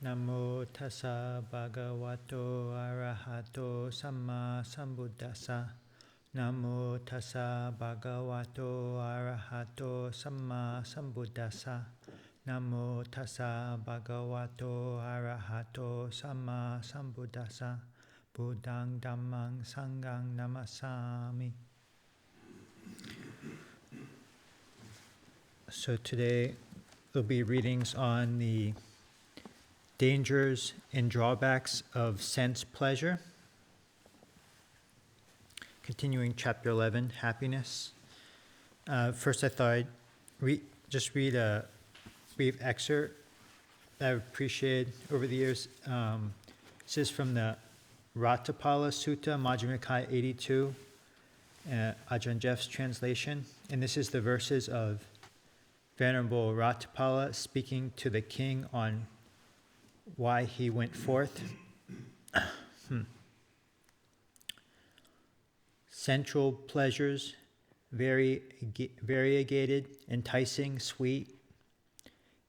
Namo tassa bhagavato arahato samma sambuddhassa. Namo tassa bhagavato arahato samma sambuddhassa. Namo tassa bhagavato arahato samma sambuddhassa. Buddhang Dhammang Sanghang Namasami. So today there'll be readings on the dangers and drawbacks of sense pleasure. Continuing chapter 11, happiness. First I thought I'd just read a brief excerpt that I've appreciated over the years. This is from the Ratapala Sutta, Majjhima Nikaya 82, Ajahn Jeff's translation. And this is the verses of Venerable Ratapala speaking to the king on why he went forth. Sensual pleasures, variegated, enticing, sweet,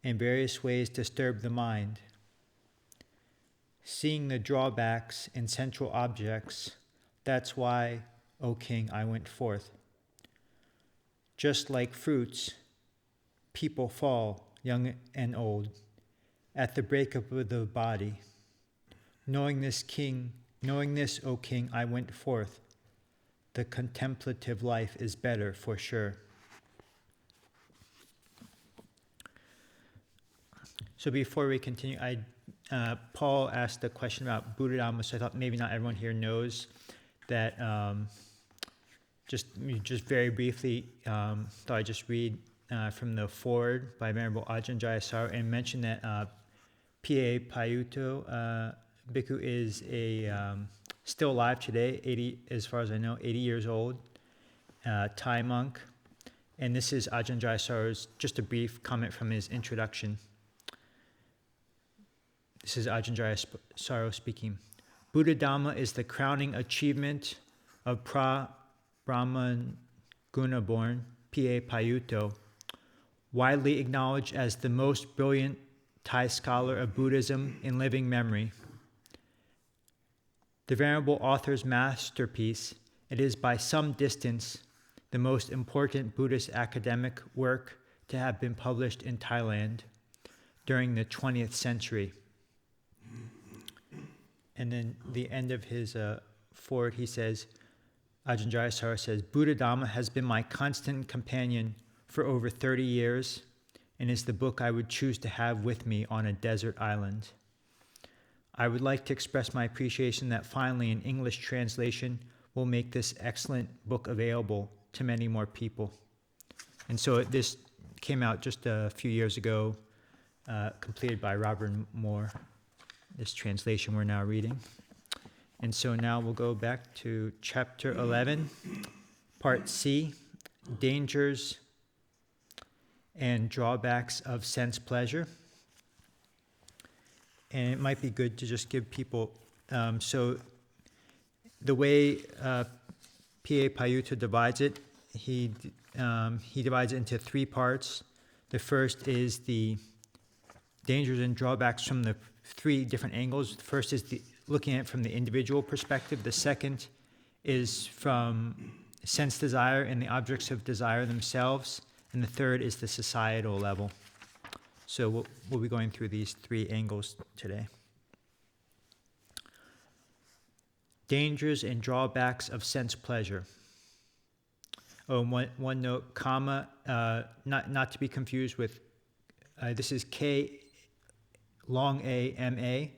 in various ways disturb the mind. Seeing the drawbacks in sensual objects, that's why, O king, I went forth. Just like fruits, people fall, young and old, at the breakup of the body. Knowing this, O king, I went forth. The contemplative life is better for sure. So before we continue, Paul asked a question about Buddha Dhamma, so I thought maybe not everyone here knows that. Just very briefly, thought I'd just read from the foreword by Venerable Ajahn Ṭhitapañño and mention that P.A. Payutto Bhikkhu is still alive today, 80, as far as I know, 80 years old, Thai monk. And this is Ajahn Ṭhitapañño's, just a brief comment from his introduction. This is Ajahn Ṭhitapañño speaking. Buddha Dhamma is the crowning achievement of Brahman Guna-born P.A. Payutto, widely acknowledged as the most brilliant Thai scholar of Buddhism in living memory. The venerable author's masterpiece, it is by some distance the most important Buddhist academic work to have been published in Thailand during the 20th century. And then the end of his foreword, he says, Ajahn Ṭhitapañño says, Buddha Dhamma has been my constant companion for over 30 years and is the book I would choose to have with me on a desert island. I would like to express my appreciation that finally an English translation will make this excellent book available to many more people. And so this came out just a few years ago, completed by Robert Moore, this translation we're now reading. And so now we'll go back to chapter 11, part C, dangers and drawbacks of sense pleasure. And it might be good to just give people, so the way P.A. Payutto divides it, he divides it into three parts. The first is the dangers and drawbacks from the three different angles. The first is looking at it from the individual perspective. The second is from sense desire and the objects of desire themselves. And the third is the societal level. So we'll be going through these three angles today. Dangers and drawbacks of sense pleasure. Oh, one note, kama, not to be confused with, this is K, long A, M-A,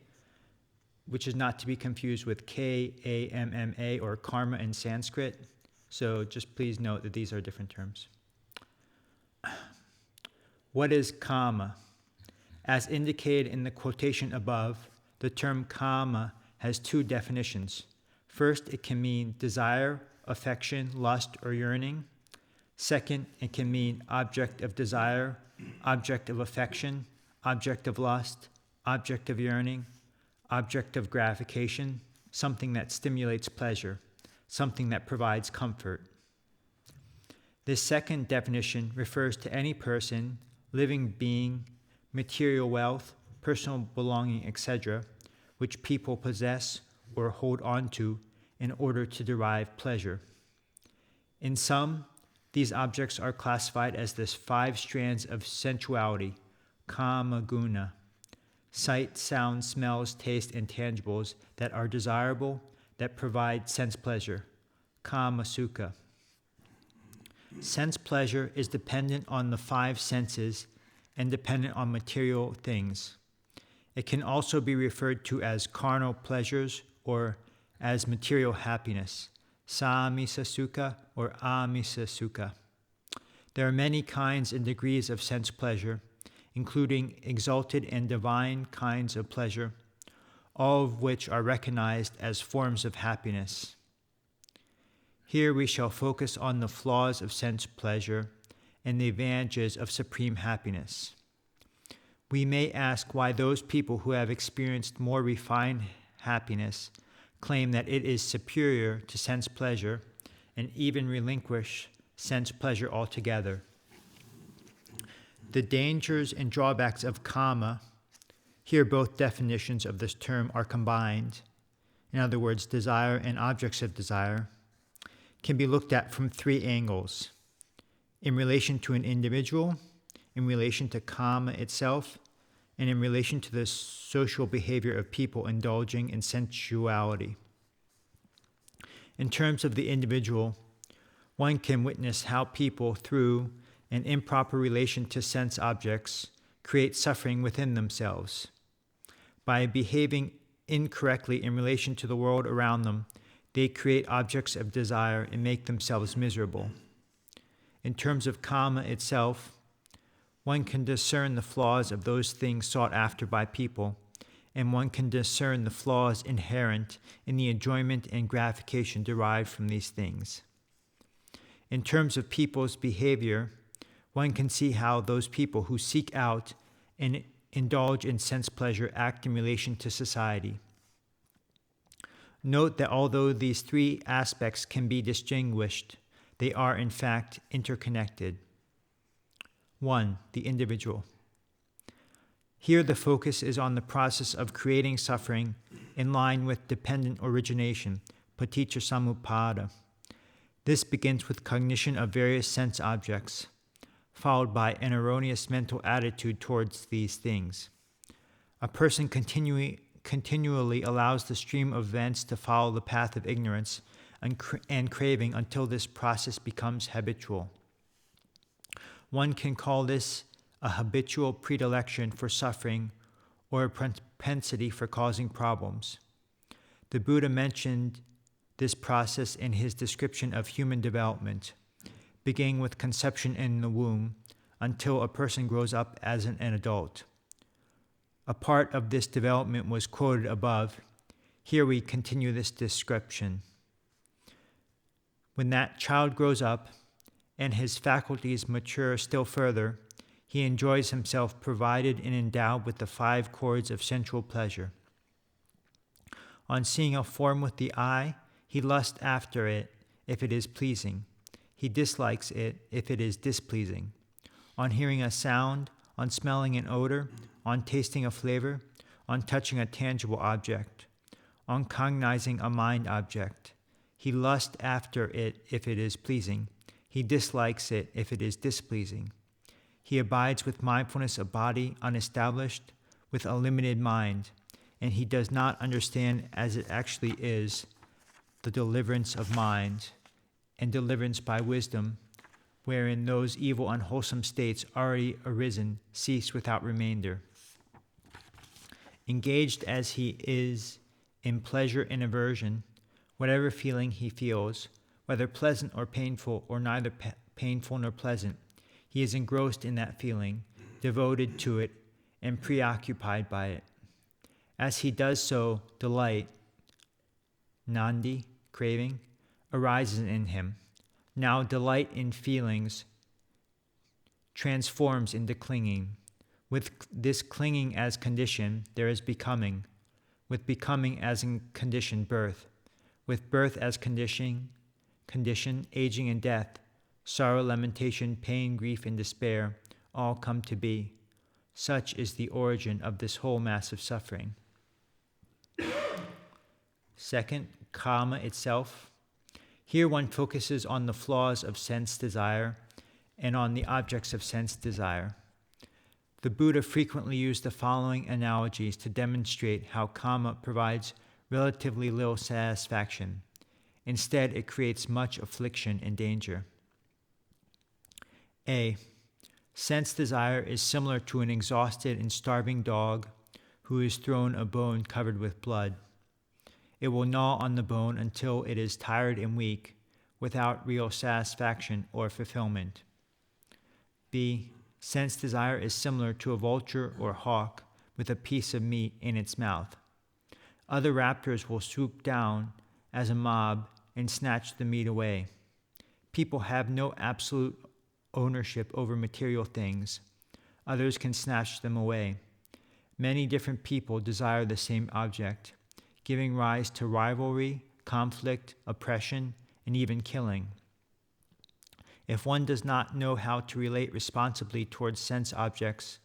which is not to be confused with K-A-M-M-A or karma in Sanskrit. So just please note that these are different terms. What is kama? As indicated in the quotation above, the term kama has two definitions. First, it can mean desire, affection, lust, or yearning. Second, it can mean object of desire, object of affection, object of lust, object of yearning, object of gratification, something that stimulates pleasure, something that provides comfort. This second definition refers to any person, living being, material wealth, personal belonging, etc., which people possess or hold on to in order to derive pleasure. In sum, these objects are classified as the 5 strands of sensuality, kama guna: sight, sound, smells, taste, and tangibles that are desirable, that provide sense pleasure, kama sukha. Sense pleasure is dependent on the 5 senses and dependent on material things. It can also be referred to as carnal pleasures or as material happiness, samisa sukha or amisa sukha. There are many kinds and degrees of sense pleasure, including exalted and divine kinds of pleasure, all of which are recognized as forms of happiness. Here we shall focus on the flaws of sense pleasure and the advantages of supreme happiness. We may ask why those people who have experienced more refined happiness claim that it is superior to sense pleasure and even relinquish sense pleasure altogether. The dangers and drawbacks of kama, here both definitions of this term are combined, in other words, desire and objects of desire, can be looked at from 3 angles: in relation to an individual, in relation to kama itself, and in relation to the social behavior of people indulging in sensuality. In terms of the individual, one can witness how people, through an improper relation to sense objects, create suffering within themselves. By behaving incorrectly in relation to the world around them, they create objects of desire and make themselves miserable. In terms of kama itself, one can discern the flaws of those things sought after by people, and one can discern the flaws inherent in the enjoyment and gratification derived from these things. In terms of people's behavior, one can see how those people who seek out and indulge in sense pleasure act in relation to society. Note that although these 3 aspects can be distinguished, they are in fact interconnected. 1. The individual. Here the focus is on the process of creating suffering in line with dependent origination, paticca samuppada. This begins with cognition of various sense objects, followed by an erroneous mental attitude towards these things. A person continually allows the stream of events to follow the path of ignorance and craving until this process becomes habitual. One can call this a habitual predilection for suffering or a propensity for causing problems. The Buddha mentioned this process in his description of human development, beginning with conception in the womb until a person grows up as an adult. A part of this development was quoted above. Here we continue this description. When that child grows up and his faculties mature still further, he enjoys himself provided and endowed with the 5 chords of sensual pleasure. On seeing a form with the eye, he lusts after it if it is pleasing. He dislikes it if it is displeasing. On hearing a sound, on smelling an odor, on tasting a flavor, on touching a tangible object, on cognizing a mind object, he lusts after it if it is pleasing. He dislikes it if it is displeasing. He abides with mindfulness of body unestablished, with a limited mind, and he does not understand as it actually is the deliverance of mind and deliverance by wisdom, wherein those evil unwholesome states already arisen cease without remainder. Engaged as he is in pleasure and aversion, whatever feeling he feels, whether pleasant or painful or neither painful nor pleasant, he is engrossed in that feeling, devoted to it, and preoccupied by it. As he does so, delight, nandi, craving, arises in him. Now delight in feelings transforms into clinging. With this clinging as condition, there is becoming. With becoming as in condition, birth. With birth as condition, aging and death, sorrow, lamentation, pain, grief, and despair all come to be. Such is the origin of this whole mass of suffering. Second, kama itself. Here one focuses on the flaws of sense desire and on the objects of sense desire. The Buddha frequently used the following analogies to demonstrate how kama provides relatively little satisfaction. Instead, it creates much affliction and danger. A. Sense desire is similar to an exhausted and starving dog who is thrown a bone covered with blood. It will gnaw on the bone until it is tired and weak, without real satisfaction or fulfillment. B. Sense desire is similar to a vulture or hawk with a piece of meat in its mouth. Other raptors will swoop down as a mob and snatch the meat away. People have no absolute ownership over material things. Others can snatch them away. Many different people desire the same object, giving rise to rivalry, conflict, oppression, and even killing. If one does not know how to relate responsibly towards sense objects,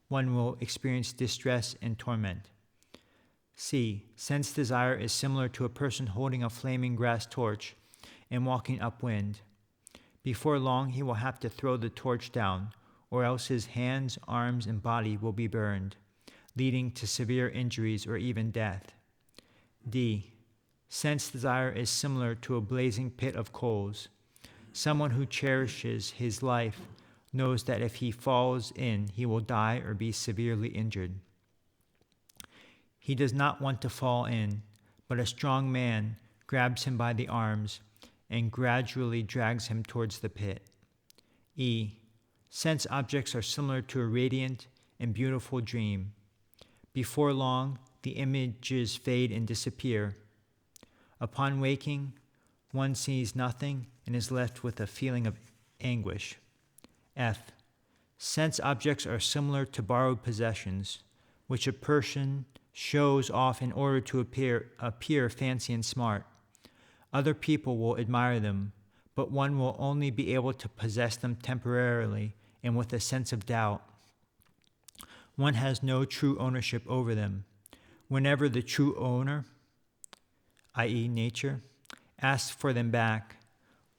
one will experience distress and torment. C. Sense desire is similar to a person holding a flaming grass torch and walking upwind. Before long, he will have to throw the torch down, or else his hands, arms, and body will be burned, leading to severe injuries or even death. D. Sense desire is similar to a blazing pit of coals. Someone who cherishes his life knows that if he falls in, he will die or be severely injured. He does not want to fall in, but a strong man grabs him by the arms and gradually drags him towards the pit. E. Sense objects are similar to a radiant and beautiful dream. Before long, the images fade and disappear. Upon waking, one sees nothing and is left with a feeling of anguish. F. Sense objects are similar to borrowed possessions, which a person shows off in order to appear fancy and smart. Other people will admire them, but one will only be able to possess them temporarily and with a sense of doubt. One has no true ownership over them. Whenever the true owner, i.e. nature, asks for them back,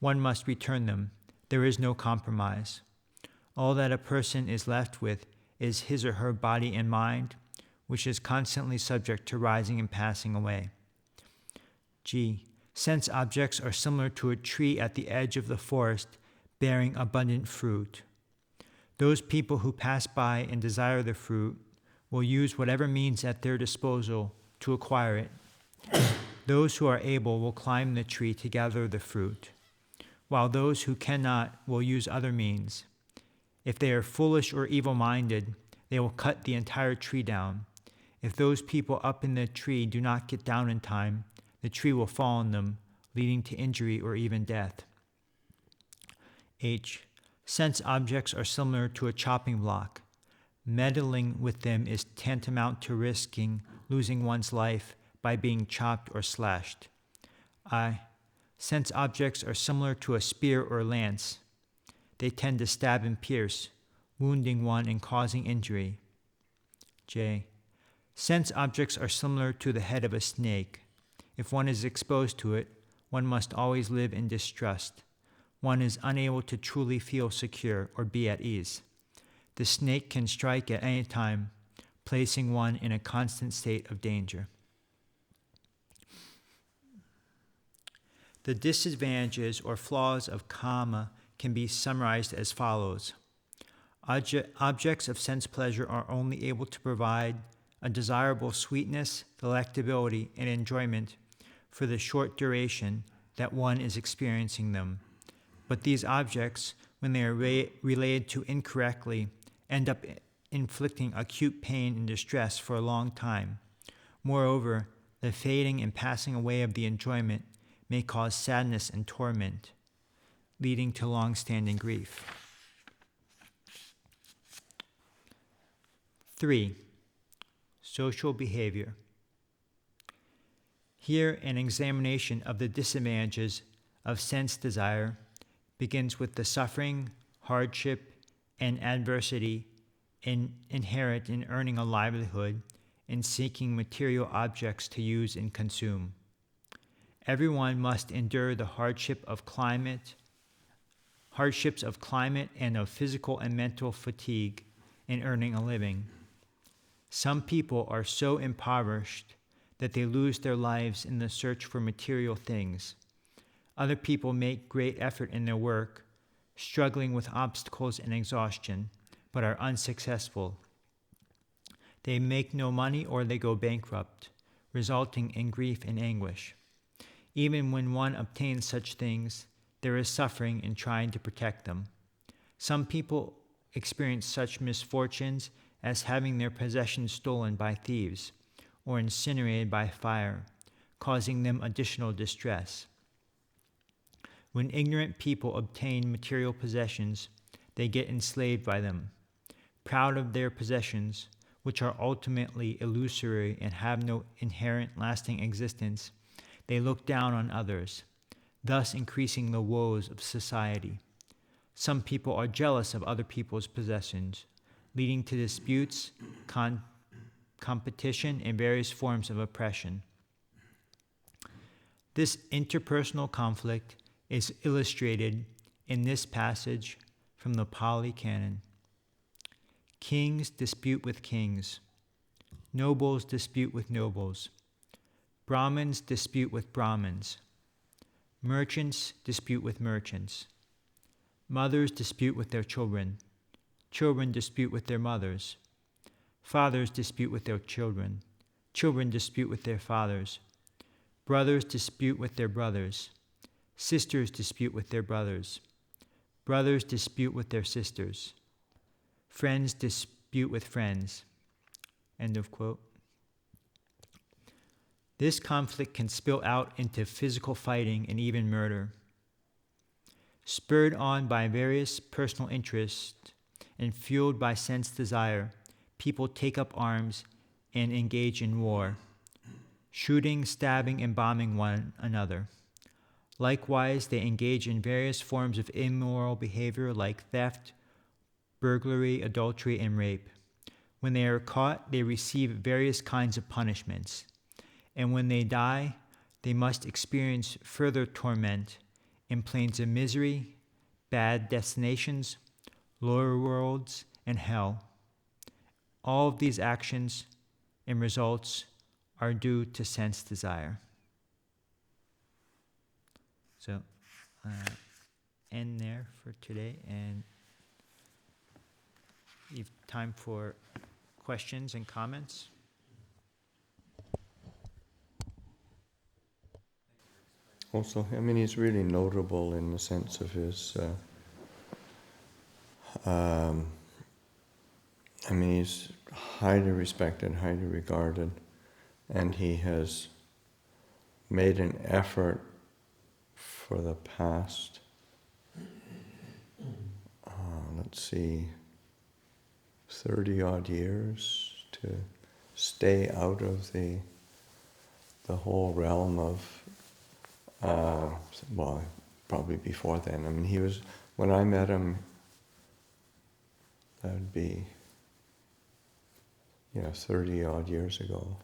one must return them. There is no compromise. All that a person is left with is his or her body and mind, which is constantly subject to rising and passing away. G. Sense objects are similar to a tree at the edge of the forest bearing abundant fruit. Those people who pass by and desire the fruit will use whatever means at their disposal to acquire it. Those who are able will climb the tree to gather the fruit, while those who cannot will use other means. If they are foolish or evil-minded, they will cut the entire tree down. If those people up in the tree do not get down in time, the tree will fall on them, leading to injury or even death. H. Sense objects are similar to a chopping block. Meddling with them is tantamount to risking losing one's life by being chopped or slashed. I. Sense objects are similar to a spear or lance. They tend to stab and pierce, wounding one and causing injury. J. Sense objects are similar to the head of a snake. If one is exposed to it, one must always live in distrust. One is unable to truly feel secure or be at ease. The snake can strike at any time, placing one in a constant state of danger. The disadvantages or flaws of kama can be summarized as follows. Objects of sense pleasure are only able to provide a desirable sweetness, delectability, and enjoyment for the short duration that one is experiencing them. But these objects, when they are related to incorrectly, end up inflicting acute pain and distress for a long time. Moreover, the fading and passing away of the enjoyment may cause sadness and torment, leading to long-standing grief. 3. Social behavior. Here, an examination of the disadvantages of sense desire begins with the suffering, hardship, and adversity inherent in earning a livelihood and seeking material objects to use and consume. Everyone must endure the hardships of climate and of physical and mental fatigue in earning a living. Some people are so impoverished that they lose their lives in the search for material things. Other people make great effort in their work, struggling with obstacles and exhaustion, but are unsuccessful. They make no money or they go bankrupt, resulting in grief and anguish. Even when one obtains such things, there is suffering in trying to protect them. Some people experience such misfortunes as having their possessions stolen by thieves or incinerated by fire, causing them additional distress. When ignorant people obtain material possessions, they get enslaved by them. Proud of their possessions, which are ultimately illusory and have no inherent lasting existence, they look down on others, thus increasing the woes of society. Some people are jealous of other people's possessions, leading to disputes, competition, and various forms of oppression. This interpersonal conflict is illustrated in this passage from the Pali Canon. Kings dispute with kings. Nobles dispute with nobles. Brahmins dispute with Brahmins. Merchants dispute with merchants. Mothers dispute with their children. Children dispute with their mothers. Fathers dispute with their children. Children dispute with their fathers. Brothers dispute with their brothers. Sisters dispute with their brothers. Brothers dispute with their sisters. Friends dispute with friends. End of quote. This conflict can spill out into physical fighting and even murder. Spurred on by various personal interests and fueled by sense desire, people take up arms and engage in war, shooting, stabbing, and bombing one another. Likewise, they engage in various forms of immoral behavior like theft, burglary, adultery, and rape. When they are caught, they receive various kinds of punishments. And when they die, they must experience further torment in planes of misery, bad destinations, lower worlds, and hell. All of these actions and results are due to sense desire. So, end there for today, and leave time for questions and comments. Also, I mean, he's really notable in the sense of his, he's highly respected, highly regarded, and he has made an effort for the past, 30 odd years to stay out of the whole realm of, probably before then. I mean, he was, when I met him, that would be, 30 odd years ago.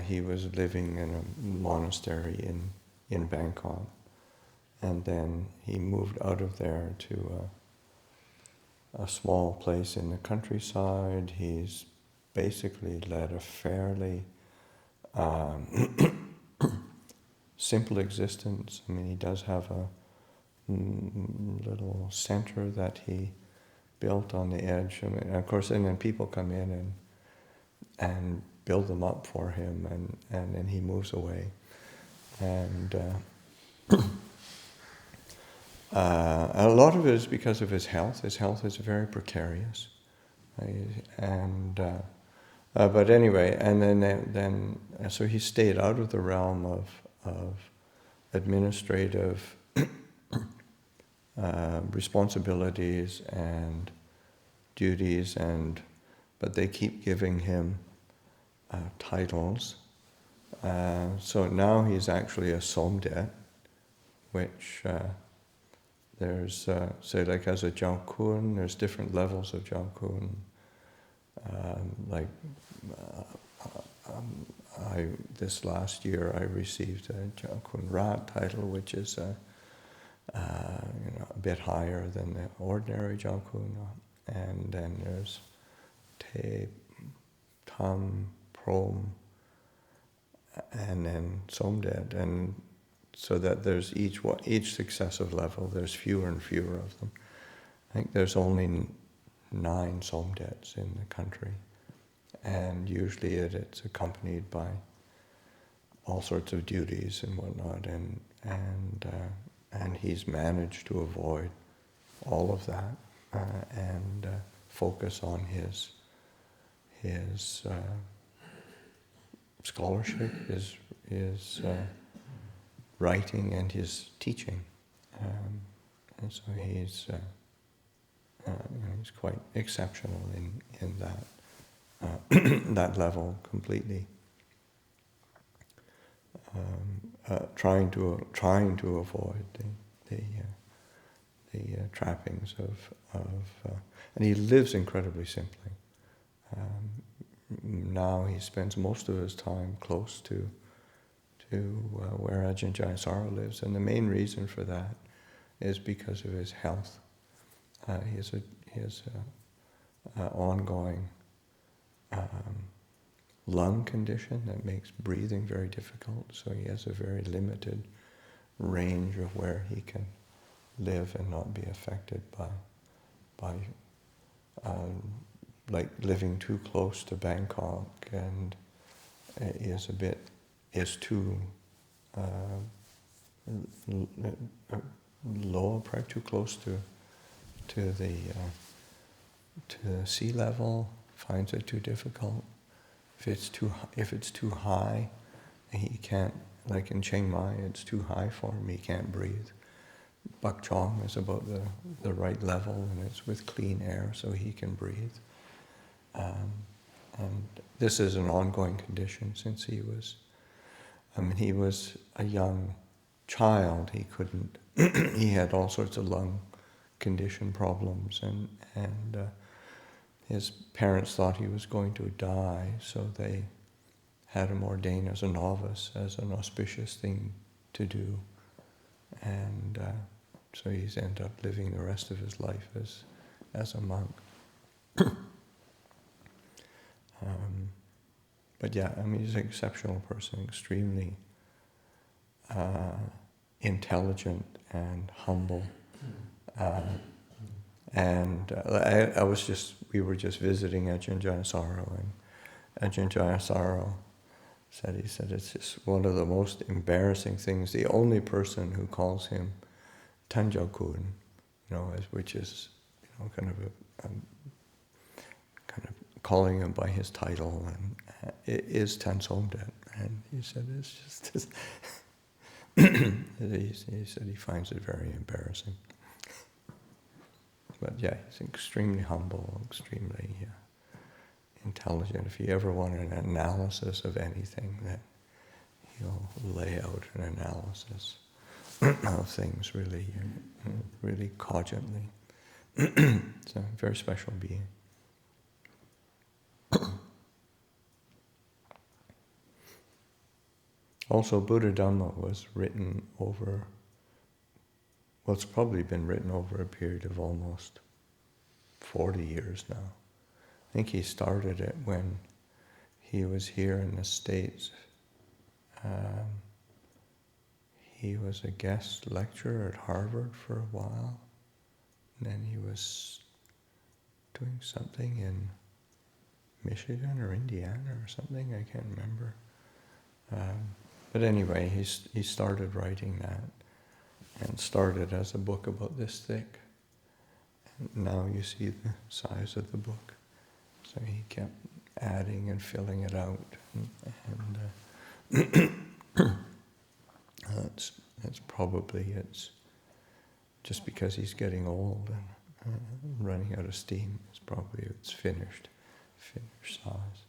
He was living in a monastery in Bangkok, and then he moved out of there to a small place in the countryside. He's basically led a fairly simple existence. I mean, he does have a little center that he built on the edge. I mean, of course, and then people come in and build them up for him, and then he moves away. And a lot of it is because of his health. His health is very precarious. But anyway, and then so he stayed out of the realm of administrative responsibilities and duties, but they keep giving him titles. So now he's actually a somdet, which There's, say, like as a Jiaokun, there's different levels of Jiaokun. This last year I received a Jiaokun Rat title, which is a bit higher than the ordinary Jiaokun. And then there's Te, Tam, Prom, and then Somdet. And so that there's each successive level, there's fewer and fewer of them. I think there's only 9 Somdets in the country. And usually it's accompanied by all sorts of duties and whatnot, and he's managed to avoid all of that and focus on his scholarship, his writing, and his teaching, and so he's quite exceptional in that. That level completely, trying to avoid the trappings of and he lives incredibly simply. Now he spends most of his time close to where Ajahn Jayasara lives, and the main reason for that is because of his health. He has a ongoing lung condition that makes breathing very difficult, so he has a very limited range of where he can live and not be affected by like living too close to Bangkok, and is too low, probably too close to the sea level. Finds it too difficult. If it's too high, he can't. Like in Chiang Mai, it's too high for him. He can't breathe. Bak Chong is about the right level, and it's with clean air, so he can breathe. And this is an ongoing condition since he was a young child. He couldn't. He had all sorts of lung condition problems, and his parents thought he was going to die, so they had him ordained as a novice, as an auspicious thing to do. And so he's ended up living the rest of his life as a monk. But yeah, he's an exceptional person, extremely intelligent and humble. We were just visiting Ajahn Jayasara, and Ajahn Jayasara said it's just one of the most embarrassing things. The only person who calls him Tanjakun, which is kind of calling him by his title, and it is Tansomdet. And he said it's just he said he finds it very embarrassing. But yeah, he's extremely humble, extremely intelligent. If you ever want an analysis of anything, then he'll lay out an analysis of things really, really cogently. It's a very special being. Also, Buddha Dhamma was written over, well, it's probably been written over a period of almost 40 years now. I think he started it when he was here in the States. He was a guest lecturer at Harvard for a while, and then he was doing something in Michigan or Indiana or something, I can't remember. But anyway, he started writing that, and started as a book about this thick. And now you see the size of the book. So he kept adding and filling it out, and it's just because he's getting old and running out of steam. It's finished size.